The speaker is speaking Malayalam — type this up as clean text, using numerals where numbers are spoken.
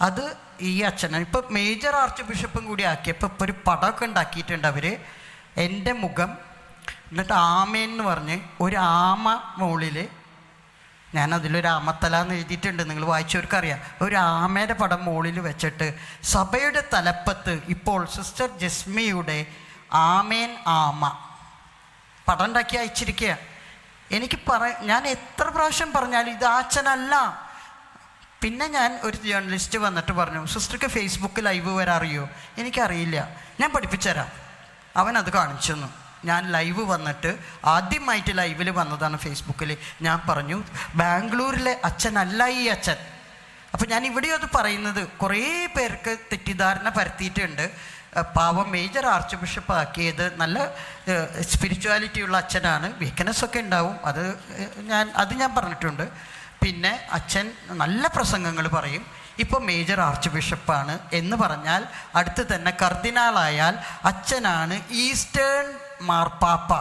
അത് ഈ അച്ഛനാണ്. ഇപ്പം മേജർ ആർച്ച് ബിഷപ്പും കൂടി ആക്കിയപ്പോൾ ഇപ്പോൾ ഒരു പടമൊക്കെ ഉണ്ടാക്കിയിട്ടുണ്ട് അവർ. എൻ്റെ മുഖം എന്നിട്ട് ആമേൻ എന്ന് പറഞ്ഞ് ഒരു ആമ മുകളിൽ, ഞാനതിലൊരു ആമത്തല എന്ന് എഴുതിയിട്ടുണ്ട്, നിങ്ങൾ വായിച്ചവർക്കറിയാം. ഒരു ആമയുടെ പടം മുകളിൽ വെച്ചിട്ട് സഭയുടെ തലപ്പത്ത് ഇപ്പോൾ സിസ്റ്റർ ജസ്മിയുടെ ആമേൻ ആമ പടം ഉണ്ടാക്കി അയച്ചിരിക്കുക. എനിക്ക് ഞാൻ എത്ര പ്രാവശ്യം പറഞ്ഞാലും ഇത് അച്ഛനല്ല. പിന്നെ ഞാൻ ഒരു ജേർണലിസ്റ്റ് വന്നിട്ട് പറഞ്ഞു, സിസ്റ്റർക്ക് ഫേസ്ബുക്ക് ലൈവ് വരാറിയോ? എനിക്കറിയില്ല, ഞാൻ പഠിപ്പിച്ചുതരാം. അവനത് കാണിച്ചു തന്നു. ഞാൻ ലൈവ് വന്നിട്ട് ആദ്യമായിട്ട് ലൈവിൽ വന്നതാണ് ഫേസ്ബുക്കിൽ. ഞാൻ പറഞ്ഞു, ബാംഗ്ലൂരിലെ അച്ഛനല്ല ഈ അച്ഛൻ. അപ്പോൾ ഞാൻ ഇവിടെയും അത് പറയുന്നത്, കുറേ പേർക്ക് തെറ്റിദ്ധാരണ പരത്തിയിട്ടുണ്ട്. പാവം മേജർ ആർച്ച് ബിഷപ്പ് ആക്കിയത് നല്ല സ്പിരിച്വാലിറ്റിയുള്ള അച്ഛനാണ്, വീക്ക്നെസ്സൊക്കെ ഉണ്ടാവും, അത് ഞാൻ പറഞ്ഞിട്ടുണ്ട്. പിന്നെ അച്ഛൻ നല്ല പ്രസംഗങ്ങൾ പറയും. ഇപ്പോൾ മേജർ ആർച്ച് ബിഷപ്പാണ് എന്ന് പറഞ്ഞാൽ അടുത്ത് തന്നെ കർദിനാളായാൽ അച്ഛനാണ് ഈസ്റ്റേൺ മാർപ്പാപ്പ.